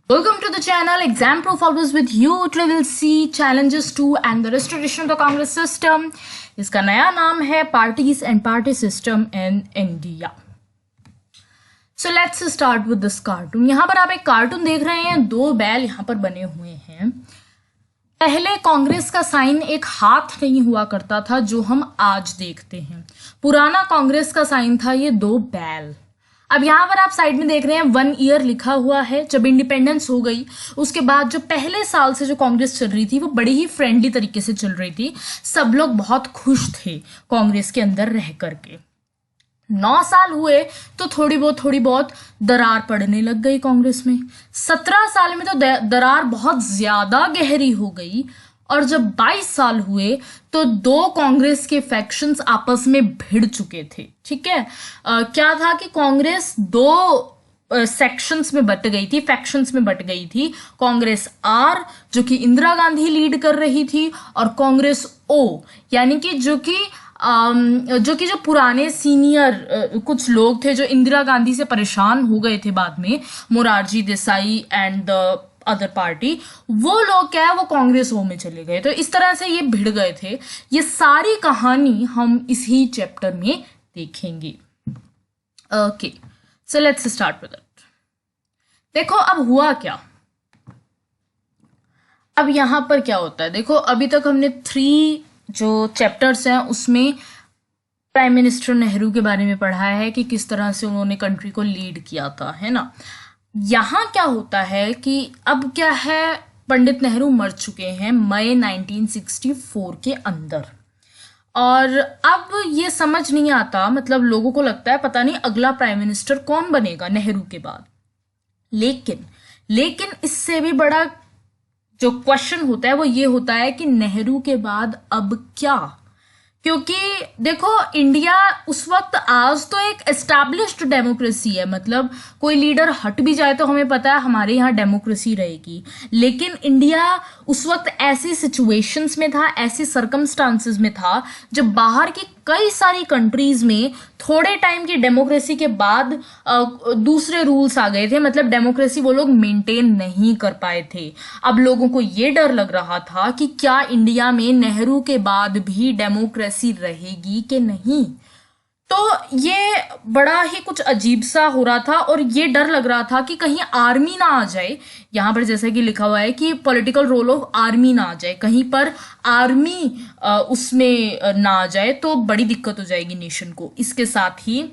Welcome to the channel Exam Proof always with you. Today we'll see challenges to and the restoration of the Congress system. इसका नया नाम है Parties and Party System in India. So let's start with this cartoon. यहाँ पर आप एक cartoon देख रहे हैं, दो बैल यहाँ पर बने हुए हैं. पहले कांग्रेस का साइन एक हाथ नहीं हुआ करता था जो हम आज देखते हैं. पुराना कांग्रेस का साइन था ये दो बैल. अब यहाँ पर आप साइड में देख रहे हैं 1 ईयर लिखा हुआ है. जब इंडिपेंडेंस हो गई उसके बाद जो पहले साल से जो कांग्रेस चल रही थी वो बड़ी ही फ्रेंडली तरीके से चल रही थी. सब लोग बहुत खुश थे कांग्रेस के अंदर रह करके. 9 साल हुए तो थोड़ी बहुत दरार पड़ने लग गई कांग्रेस में. 17 साल में तो दरार बहुत ज्यादा गहरी हो गई. और जब 22 साल हुए तो दो कांग्रेस के फैक्शंस आपस में भिड़ चुके थे. ठीक है, क्या था कि कांग्रेस दो सेक्शंस में बट गई थी, फैक्शंस में बट गई थी. कांग्रेस आर जो कि इंदिरा गांधी लीड कर रही थी और कांग्रेस ओ यानी कि जो पुराने सीनियर कुछ लोग थे जो इंदिरा गांधी से परेशान हो गए थे बाद में, Morarji Desai and the other party, वो लोग क्या है वो कांग्रेस ओ में चले गए. तो इस तरह से ये भिड़ गए थे. ये सारी कहानी हम इसी चैप्टर में देखेंगे. Okay, so let's start with it. देखो अब हुआ क्या. अब यहां पर क्या होता है, देखो अभी तक हमने 3 जो चैप्टर्स हैं उसमें प्राइम मिनिस्टर नेहरू के बारे में पढ़ा है कि किस तरह से उन्होंने कंट्री को लीड किया था, है ना. यहां क्या होता है कि अब क्या है, पंडित नेहरू मर चुके हैं मई 1964 के अंदर. और अब ये समझ नहीं आता, मतलब लोगों को लगता है पता नहीं अगला प्राइम मिनिस्टर कौन बनेगा नेहरू के बाद. लेकिन इससे भी बड़ा जो क्वेश्चन होता है वो ये होता है कि नेहरू के बाद अब क्या. क्योंकि देखो इंडिया उस वक्त, आज तो एक एस्टैब्लिश्ड डेमोक्रेसी है, मतलब कोई लीडर हट भी जाए तो हमें पता है हमारे यहाँ डेमोक्रेसी रहेगी. लेकिन इंडिया उस वक्त ऐसी सिचुएशंस में था, ऐसी सर्कमस्टांसेस में था जब बाहर की कई सारी कंट्रीज में थोड़े टाइम की डेमोक्रेसी के बाद दूसरे रूल्स आ गए थे. मतलब डेमोक्रेसी वो लोग मेंटेन नहीं कर पाए थे. अब लोगों को ये डर लग रहा था कि क्या इंडिया में नेहरू के बाद भी डेमोक्रेसी रहेगी कि नहीं. तो ये बड़ा ही कुछ अजीब सा हो रहा था और ये डर लग रहा था कि कहीं आर्मी ना आ जाए. यहां पर जैसा कि लिखा हुआ है कि पॉलिटिकल रोल ऑफ आर्मी ना आ जाए, कहीं पर आर्मी उसमें ना आ जाए तो बड़ी दिक्कत हो जाएगी नेशन को. इसके साथ ही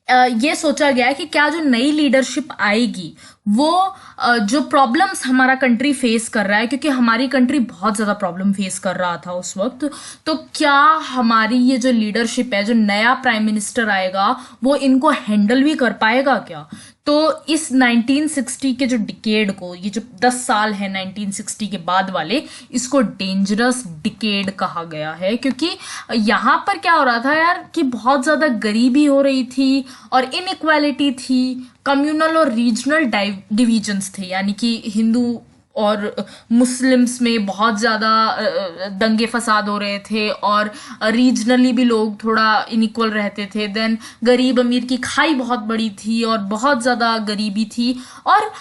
ये सोचा गया है कि क्या जो नई लीडरशिप आएगी वो जो प्रॉब्लम्स हमारा कंट्री फेस कर रहा है, क्योंकि हमारी कंट्री बहुत ज़्यादा प्रॉब्लम फेस कर रहा था उस वक्त, तो क्या हमारी ये जो लीडरशिप है, जो नया प्राइम मिनिस्टर आएगा वो इनको हैंडल भी कर पाएगा क्या. तो इस 1960 के जो डिकेड को, ये जो 10 साल है 1960 के बाद वाले, इसको डेंजरस डिकेड कहा गया है. क्योंकि यहाँ पर क्या हो रहा था यार कि बहुत ज़्यादा गरीबी हो रही थी और इनइक्वालिटी थी, कम्युनल और रीजनल डिविजन्स थे, यानी कि हिंदू और मुस्लिम्स में बहुत ज़्यादा दंगे फसाद हो रहे थे और रीजनली भी लोग थोड़ा इनइक्वल रहते थे. देन गरीब अमीर की खाई बहुत बड़ी थी और बहुत ज़्यादा गरीबी थी. और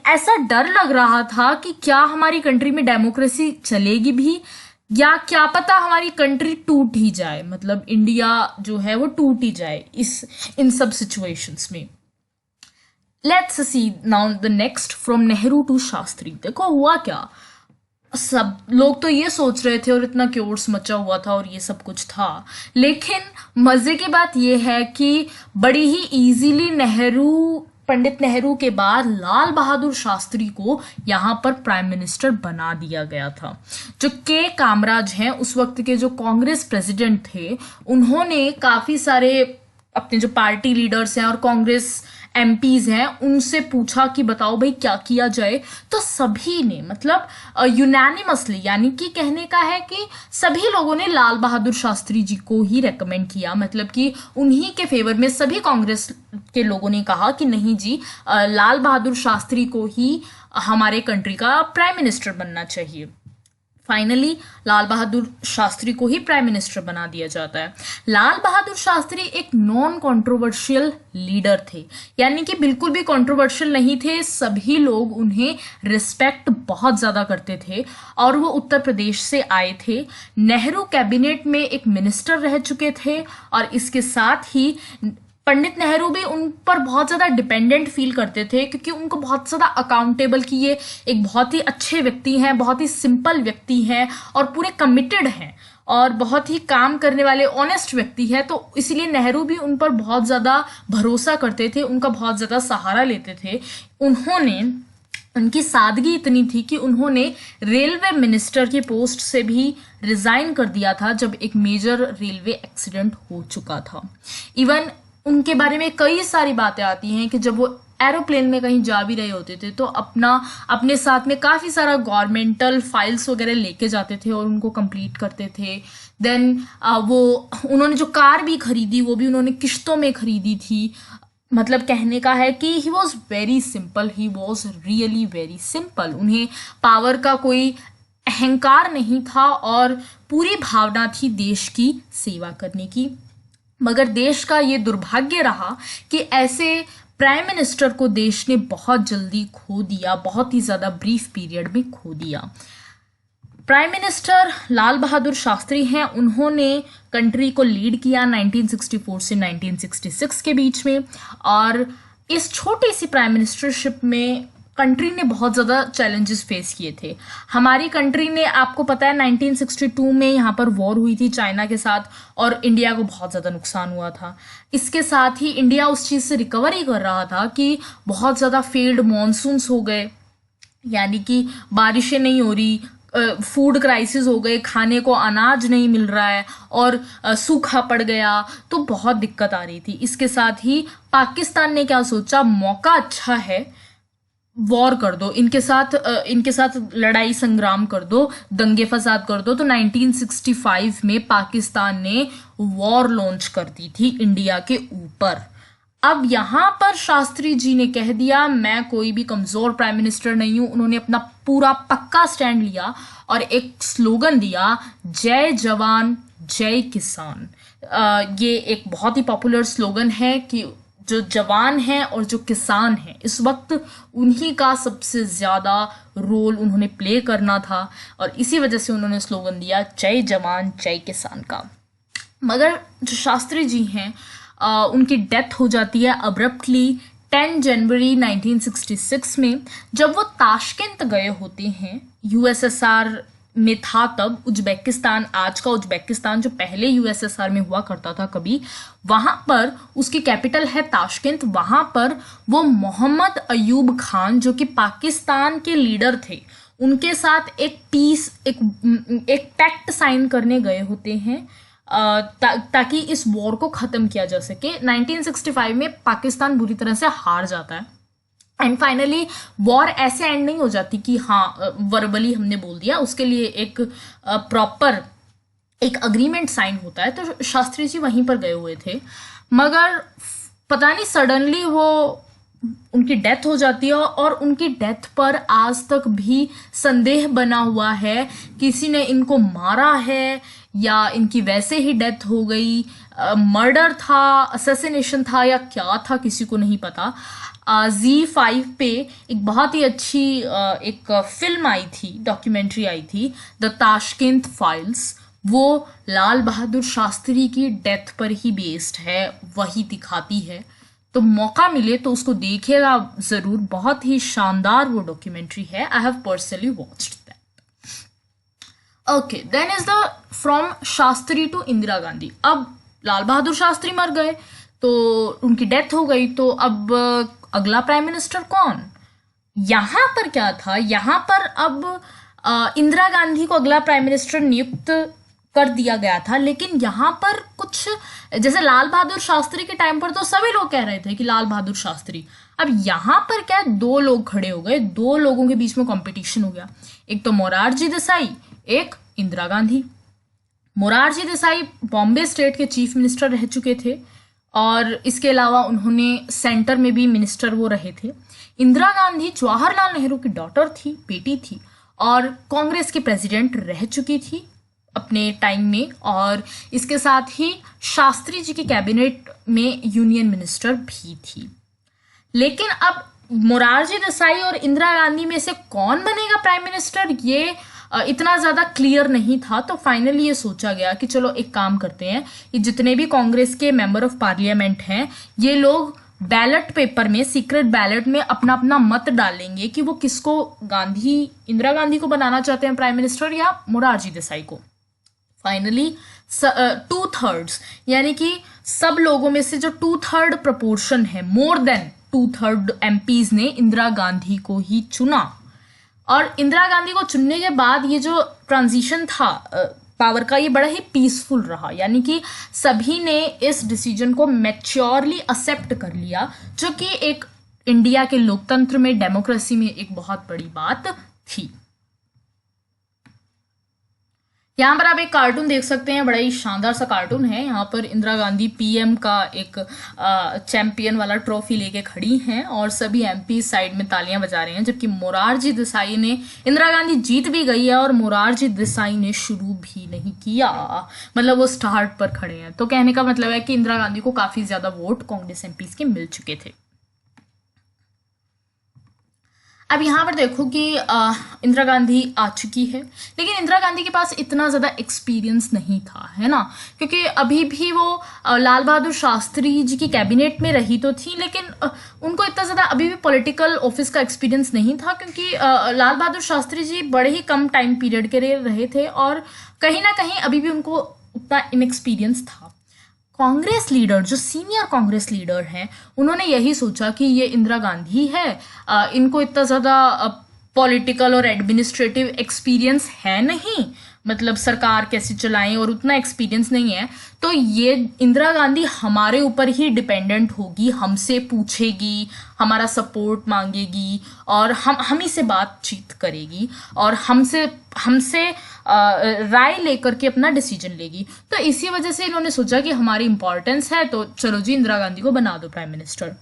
ऐसा डर लग रहा था कि क्या हमारी कंट्री में डेमोक्रेसी चलेगी भी, या क्या पता हमारी कंट्री टूट ही जाए, मतलब इंडिया जो है वो टूट ही जाए इन सब सिचुएशंस में. Let's see now the next from Nehru to Shastri. देखो हुआ क्या, सब लोग तो ये सोच रहे थे और इतना क्योर्स मचा हुआ था और ये सब कुछ था, लेकिन मजे की बात ये है कि बड़ी ही इजीली पंडित नेहरू के बाद लाल बहादुर शास्त्री को यहाँ पर प्राइम मिनिस्टर बना दिया गया था. जो के कामराज हैं उस वक्त के जो कांग्रेस प्रेसिडेंट थे, उन्होंने काफी सारे अपने जो पार्टी लीडर्स हैं और कांग्रेस एमपीज हैं उनसे पूछा कि बताओ भाई क्या किया जाए. तो सभी ने, मतलब यूनानिमसली, यानी कि कहने का है कि सभी लोगों ने लाल बहादुर शास्त्री जी को ही रेकमेंड किया. मतलब कि उन्हीं के फेवर में सभी कांग्रेस के लोगों ने कहा कि नहीं जी, लाल बहादुर शास्त्री को ही हमारे कंट्री का प्राइम मिनिस्टर बनना चाहिए. फाइनली लाल बहादुर शास्त्री को ही प्राइम मिनिस्टर बना दिया जाता है। लाल बहादुर शास्त्री एक नॉन कंट्रोवर्शियल लीडर थे, यानी कि बिल्कुल भी कंट्रोवर्शियल नहीं थे। सभी लोग उन्हें रिस्पेक्ट बहुत ज़्यादा करते थे और वो उत्तर प्रदेश से आए थे। नेहरू कैबिनेट में एक मिनिस्टर रह चुके थे और इसके साथ ही पंडित नेहरू भी उन पर बहुत ज़्यादा डिपेंडेंट फील करते थे, क्योंकि उनको बहुत ज़्यादा अकाउंटेबल कि ये एक बहुत ही अच्छे व्यक्ति हैं, बहुत ही सिंपल व्यक्ति हैं और पूरे कमिटेड हैं और बहुत ही काम करने वाले ऑनेस्ट व्यक्ति है। तो इसलिए नेहरू भी उन पर बहुत ज़्यादा भरोसा करते थे, उनका बहुत ज़्यादा सहारा लेते थे। उनकी सादगी इतनी थी कि उन्होंने रेलवे मिनिस्टर की पोस्ट से भी रिजाइन कर दिया था जब एक मेजर रेलवे एक्सीडेंट हो चुका था। इवन उनके बारे में कई सारी बातें आती हैं कि जब वो एरोप्लेन में कहीं जा भी रहे होते थे तो अपने साथ में काफ़ी सारा गवर्नमेंटल फाइल्स वगैरह लेके जाते थे और उनको कंप्लीट करते थे। देन उन्होंने जो कार भी खरीदी वो भी उन्होंने किश्तों में खरीदी थी। मतलब कहने का है कि he was very simple, he was really very simple. उन्हें पावर का कोई अहंकार नहीं था और पूरी भावना थी देश की सेवा करने की। मगर देश का ये दुर्भाग्य रहा कि ऐसे प्राइम मिनिस्टर को देश ने बहुत जल्दी खो दिया, बहुत ही ज़्यादा ब्रीफ पीरियड में खो दिया। प्राइम मिनिस्टर लाल बहादुर शास्त्री हैं, उन्होंने कंट्री को लीड किया 1964 से 1966 के बीच में और इस छोटी सी प्राइम मिनिस्टरशिप में कंट्री ने बहुत ज़्यादा चैलेंजेस फेस किए थे। हमारी कंट्री ने, आपको पता है 1962 में यहाँ पर वॉर हुई थी चाइना के साथ और इंडिया को बहुत ज़्यादा नुकसान हुआ था। इसके साथ ही इंडिया उस चीज़ से रिकवरी कर रहा था कि बहुत ज़्यादा फेल्ड मॉनसून्स हो गए, यानी कि बारिशें नहीं हो रही, फूड क्राइसिस हो गए, खाने को अनाज नहीं मिल रहा है और सूखा पड़ गया, तो बहुत दिक्कत आ रही थी। इसके साथ ही पाकिस्तान ने क्या सोचा, मौका अच्छा है, वॉर कर दो, इनके साथ लड़ाई संग्राम कर दो, दंगे फसाद कर दो। तो 1965 में पाकिस्तान ने वॉर लॉन्च कर दी थी इंडिया के ऊपर। अब यहाँ पर शास्त्री जी ने कह दिया मैं कोई भी कमजोर प्राइम मिनिस्टर नहीं हूं। उन्होंने अपना पूरा पक्का स्टैंड लिया और एक स्लोगन दिया, जय जवान जय किसान। ये एक बहुत ही पॉपुलर स्लोगन है कि जो जवान हैं और जो किसान हैं इस वक्त उन्हीं का सबसे ज़्यादा रोल उन्होंने प्ले करना था और इसी वजह से उन्होंने स्लोगन दिया जय जवान जय किसान का। मगर जो शास्त्री जी हैं उनकी डेथ हो जाती है अब्रप्टली 10 जनवरी 1966 में, जब वो ताशकेंत गए होते हैं। यूएसएसआर में था तब, उज्बेकिस्तान, आज का उज्बेकिस्तान जो पहले यूएसएसआर में हुआ करता था कभी, वहां पर उसकी कैपिटल है ताशकेंत। वहां पर वो मोहम्मद अयूब खान जो कि पाकिस्तान के लीडर थे, उनके साथ एक पैक्ट साइन करने गए होते हैं ताकि इस वॉर को ख़त्म किया जा सके। 1965 में पाकिस्तान बुरी तरह से हार जाता है एंड फाइनली वॉर ऐसे एंड नहीं हो जाती कि हाँ वर्बली हमने बोल दिया, उसके लिए एक प्रॉपर एक अग्रीमेंट साइन होता है। तो शास्त्री जी वहीं पर गए हुए थे, मगर पता नहीं सडनली वो उनकी डेथ हो जाती है और उनकी डेथ पर आज तक भी संदेह बना हुआ है, किसी ने इनको मारा है या इनकी वैसे ही डेथ हो गई, मर्डर था, असैसिनेशन था या क्या था, किसी को नहीं पता। Z5 पे एक बहुत ही अच्छी एक फिल्म आई थी, डॉक्यूमेंट्री आई थी, द ताशकेंत फाइल्स। वो लाल बहादुर शास्त्री की डेथ पर ही बेस्ड है, वही दिखाती है। तो मौका मिले तो उसको देखिएगा जरूर, बहुत ही शानदार वो डॉक्यूमेंट्री है। I have personally watched that. Okay, then is the from Shastri to Indira Gandhi. अब लाल बहादुर शास्त्री मर गए तो उनकी डेथ हो गई, तो अब अगला प्राइम मिनिस्टर कौन? यहां पर क्या था, यहां पर अब इंदिरा गांधी को अगला प्राइम मिनिस्टर नियुक्त कर दिया गया था, लेकिन यहाँ पर कुछ, जैसे लाल बहादुर शास्त्री के टाइम पर तो सभी लोग कह रहे थे कि लाल बहादुर शास्त्री, अब यहाँ पर क्या है, दो लोग खड़े हो गए, दो लोगों के बीच में कंपटीशन हो गया। एक तो मोरारजी देसाई, एक इंदिरा गांधी। मोरारजी देसाई बॉम्बे स्टेट के चीफ मिनिस्टर रह चुके थे और इसके अलावा उन्होंने सेंटर में भी मिनिस्टर वो रहे थे। इंदिरा गांधी जवाहरलाल नेहरू की डॉटर थी, बेटी थी, और कांग्रेस की प्रेसिडेंट रह चुकी थी अपने टाइम में, और इसके साथ ही शास्त्री जी की कैबिनेट में यूनियन मिनिस्टर भी थी। लेकिन अब मोरारजी देसाई और इंदिरा गांधी में से कौन बनेगा प्राइम मिनिस्टर, ये इतना ज्यादा क्लियर नहीं था। तो फाइनली ये सोचा गया कि चलो एक काम करते हैं, ये जितने भी कांग्रेस के मेंबर ऑफ पार्लियामेंट हैं, ये लोग बैलेट पेपर में, सीक्रेट बैलेट में अपना अपना मत डालेंगे कि वो किसको, इंदिरा गांधी को बनाना चाहते हैं प्राइम मिनिस्टर या मोरारजी देसाई को। फाइनली 2/3 यानी कि सब लोगों में से जो 2/3 प्रोपोर्शन है, मोर देन 2/3 एमपीज ने इंदिरा गांधी को ही चुना। और इंदिरा गांधी को चुनने के बाद ये जो ट्रांजिशन था पावर का, ये बड़ा ही पीसफुल रहा, यानी कि सभी ने इस डिसीजन को मैच्योरली एक्सेप्ट कर लिया, जो कि एक इंडिया के लोकतंत्र में, डेमोक्रेसी में एक बहुत बड़ी बात थी। यहाँ पर आप एक कार्टून देख सकते हैं, बड़ा ही शानदार सा कार्टून है। यहाँ पर इंदिरा गांधी पीएम का एक चैंपियन वाला ट्रॉफी लेके खड़ी हैं और सभी एमपी साइड में तालियां बजा रहे हैं, जबकि मोरारजी देसाई ने, इंदिरा गांधी जीत भी गई है और मोरारजी देसाई ने शुरू भी नहीं किया, मतलब वो स्टार्ट पर खड़े हैं। तो कहने का मतलब है कि इंदिरा गांधी को काफी ज्यादा वोट कांग्रेस एमपीज के मिल चुके थे। अब यहाँ पर देखो कि इंदिरा गांधी आ चुकी है, लेकिन इंदिरा गांधी के पास इतना ज़्यादा एक्सपीरियंस नहीं था, है ना, क्योंकि अभी भी वो लाल बहादुर शास्त्री जी की कैबिनेट में रही तो थी, लेकिन उनको इतना ज़्यादा अभी भी पॉलिटिकल ऑफिस का एक्सपीरियंस नहीं था, क्योंकि लाल बहादुर शास्त्री जी बड़े ही कम टाइम पीरियड के लिए रहे थे और कहीं ना कहीं अभी भी उनको उतना इनएक्सपीरियंस था। कांग्रेस लीडर, जो सीनियर कांग्रेस लीडर हैं, उन्होंने यही सोचा कि ये इंदिरा गांधी है, इनको इतना ज़्यादा पॉलिटिकल और एडमिनिस्ट्रेटिव एक्सपीरियंस है नहीं, मतलब सरकार कैसे चलाएं, और उतना एक्सपीरियंस नहीं है, तो ये इंदिरा गांधी हमारे ऊपर ही डिपेंडेंट होगी, हमसे पूछेगी, हमारा सपोर्ट मांगेगी और हम ही से बातचीत करेगी और हमसे राय लेकर के अपना डिसीजन लेगी। तो इसी वजह से इन्होंने सोचा कि हमारी इंपॉर्टेंस है, तो चलो जी इंदिरा गांधी को बना दो प्राइम मिनिस्टर।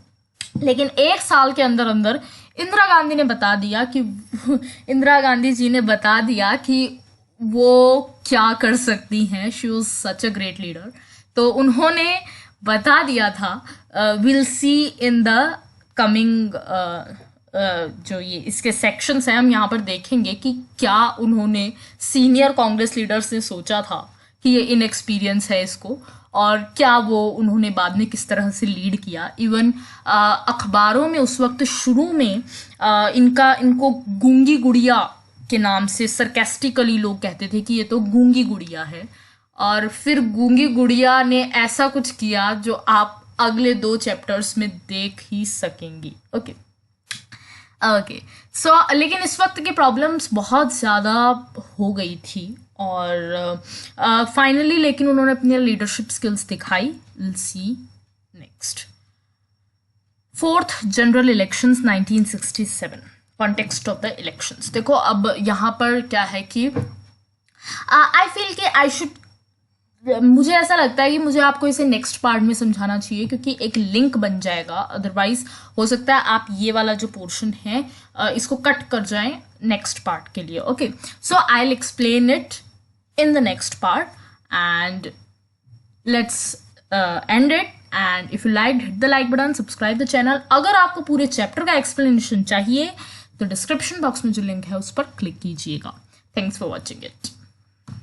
लेकिन 1 साल के अंदर अंदर इंदिरा गांधी ने बता दिया कि इंदिरा गांधी जी ने बता दिया कि वो क्या कर सकती हैं। She was such a great leader. तो उन्होंने बता दिया था, will see in the coming, जो ये इसके सेक्शंस हैं, हम यहाँ पर देखेंगे कि क्या उन्होंने सीनियर कांग्रेस लीडर्स ने सोचा था कि ये इनएक्सपीरियंस है इसको, और क्या वो उन्होंने बाद में किस तरह से लीड किया। इवन अखबारों में उस वक्त शुरू में इनको गूंगी गुड़िया के नाम से सरकास्टिकली लोग कहते थे कि ये तो गूंगी गुड़िया है, और फिर गूंगी गुड़िया ने ऐसा कुछ किया जो आप अगले 2 चैप्टर्स में देख ही सकेंगी। ओके, सो लेकिन इस वक्त की प्रॉब्लम्स बहुत ज़्यादा हो गई थी और फाइनली लेकिन उन्होंने अपनी लीडरशिप स्किल्स दिखाई। Will see next. 4th general elections 1967, context of the elections. देखो अब यहाँ पर क्या है कि आई फील कि मुझे ऐसा लगता है कि मुझे आपको इसे नेक्स्ट पार्ट में समझाना चाहिए, क्योंकि एक लिंक बन जाएगा, अदरवाइज हो सकता है आप ये वाला जो पोर्शन है इसको कट कर जाएं नेक्स्ट पार्ट के लिए। Okay, so I will explain it in the next part and let's end it, and if you liked, hit the like button, subscribe the channel। अगर आपको पूरे चैप्टर का एक्सप्लेनेशन चाहिए तो डिस्क्रिप्शन बॉक्स में जो लिंक है उस पर क्लिक कीजिएगा। Thanks for watching it.